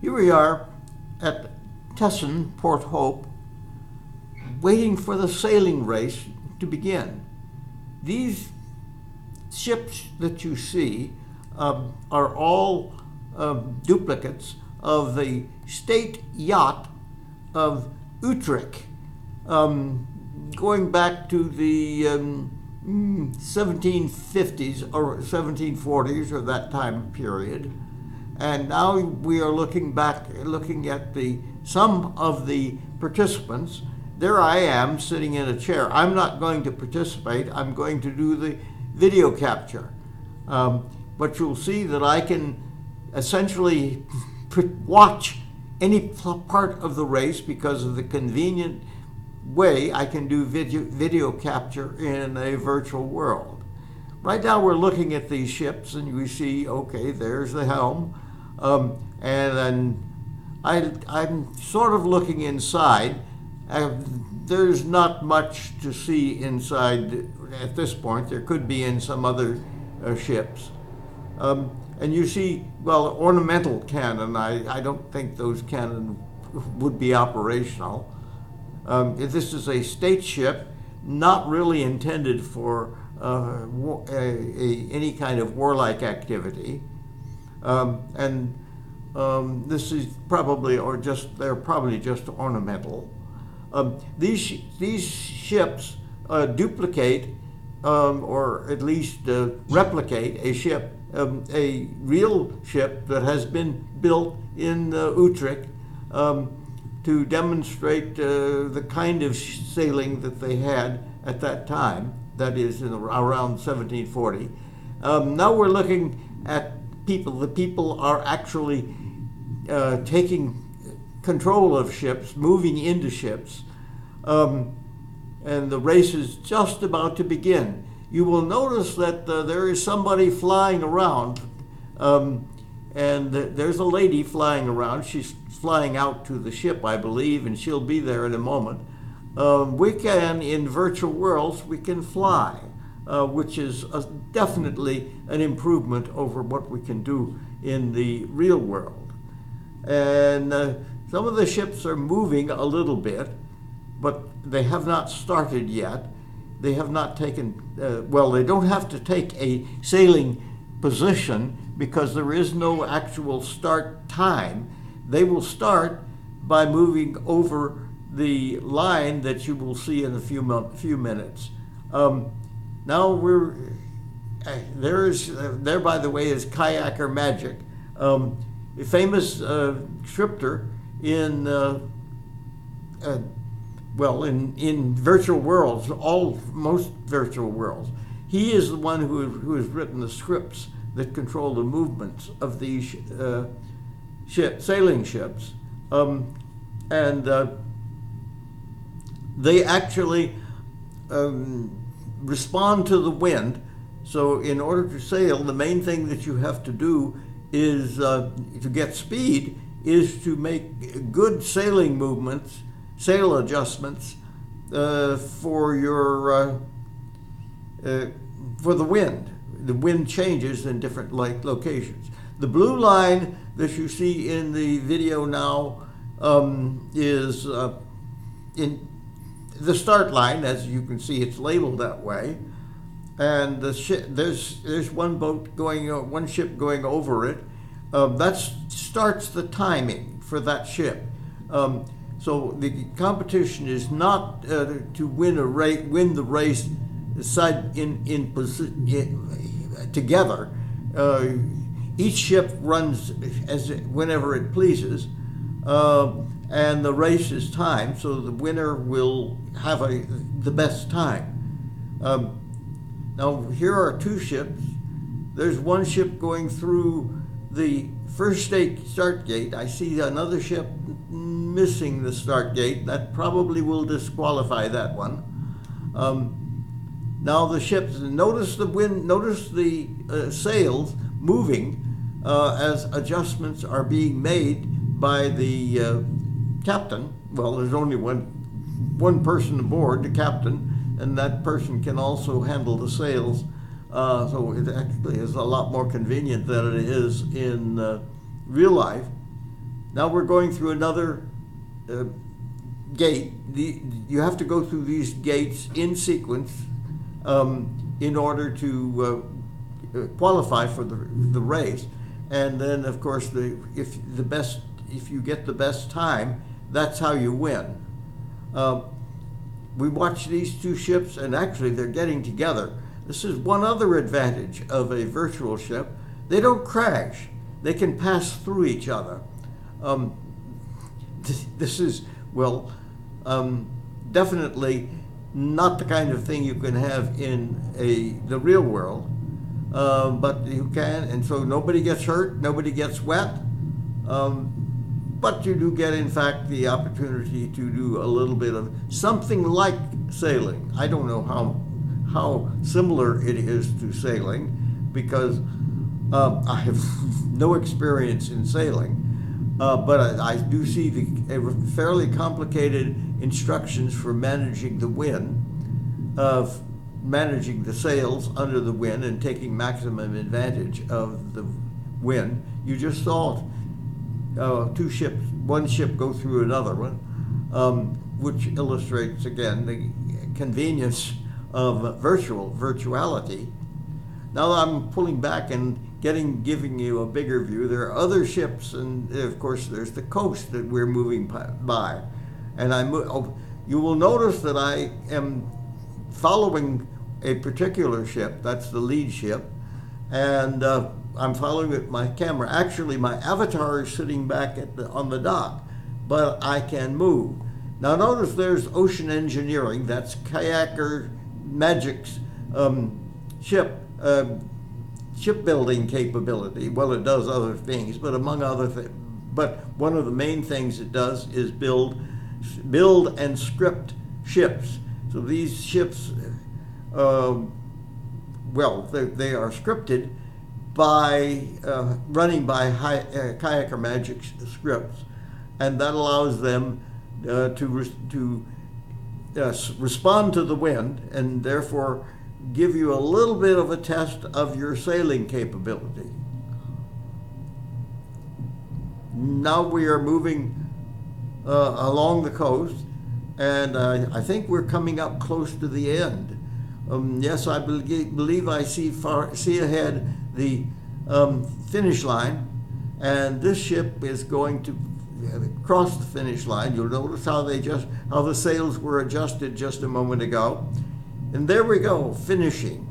Here we are at Tessin, Port Hope, waiting for the sailing race to begin. These ships that you see are all duplicates of the state yacht of Utrecht, going back to the 1750s or 1740s or that time period. And now we are looking at some of the participants. There I am sitting in a chair. I'm not going to participate. I'm going to do the video capture. But you'll see that I can essentially watch any part of the race because of the convenient way I can do video capture in a virtual world. Right now we're looking at these ships and we see, okay, there's the helm. And then I'm sort of looking inside. There's not much to see inside at this point. There could be in some other ships. And you see, well, ornamental cannon, I don't think those cannon would be operational. This is a state ship, not really intended for any kind of warlike activity. This is probably, they're probably just ornamental. These ships duplicate or at least replicate a ship, a real ship that has been built in Utrecht to demonstrate the kind of sailing that they had at that time, that is in around 1740. Now we're looking at people. The people are actually taking control of ships, moving into ships, and the race is just about to begin. You will notice that there is somebody flying around, and there's a lady flying around. She's flying out to the ship, I believe, and she'll be there in a moment. We can, in virtual worlds, we can fly, which is definitely an improvement over what we can do in the real world. And some of the ships are moving a little bit, but they have not started yet. They have not taken, they don't have to take a sailing position because there is no actual start time. They will start by moving over the line that you will see in a few minutes. Now there by the way is Kayaker Magic, a famous scripter in virtual worlds, most virtual worlds. He is the one who has written the scripts that control the movements of these sailing ships, and they actually respond to the wind. So in order to sail, the main thing that you have to do is to get speed is to make good sailing movements, sail adjustments for your for the wind. The wind changes in different locations. The blue line that you see in the video now is in the start line. As you can see, it's labeled that way. And there's one boat going, one ship going over it. That starts the timing for that ship. So the competition is not to win the race together. Each ship runs whenever it pleases, and the race is timed, so the winner will have the best time. Now here are two ships. There's one ship going through the first start gate. I see another ship missing the start gate. That probably will disqualify that one. Now the ships, notice the wind, notice the sails moving as adjustments are being made by the captain. Well, there's only one person aboard, the captain, and that person can also handle the sails. So it actually is a lot more convenient than it is in real life. Now we're going through another gate. You have to go through these gates in sequence in order to qualify for the race. And then, of course, if you get the best time, that's how you win. We watch these two ships, and actually they're getting together. This is one other advantage of a virtual ship. They don't crash. They can pass through each other. This is, well, definitely not the kind of thing you can have in the real world, but you can, and so nobody gets hurt, nobody gets wet, but you do get, in fact, the opportunity to do a little bit of something like sailing. I don't know how similar it is to sailing, because I have no experience in sailing. But I do see the fairly complicated instructions for managing the wind, of managing the sails under the wind and taking maximum advantage of the wind. You just saw one ship go through another one, which illustrates again the convenience of virtuality. Now I'm pulling back and giving you a bigger view. There are other ships, and of course there's the coast that we're moving by. And you will notice that I am following a particular ship. That's the lead ship, and I'm following it with my camera. Actually, my avatar is sitting back on the dock, but I can move. Now notice there's Ocean Engineering. That's Kayaker Magic's shipbuilding capability. Well, it does other things, but among other things, but one of the main things it does is build and script ships. So these ships, they are scripted by running by Kayaker Magic scripts, and that allows them to respond to the wind, and therefore give you a little bit of a test of your sailing capability. Now we are moving along the coast, and I think we're coming up close to the end. Yes, I believe I see ahead the finish line, and this ship is going to cross the finish line. You'll notice how the sails were adjusted just a moment ago. And there we go, finishing.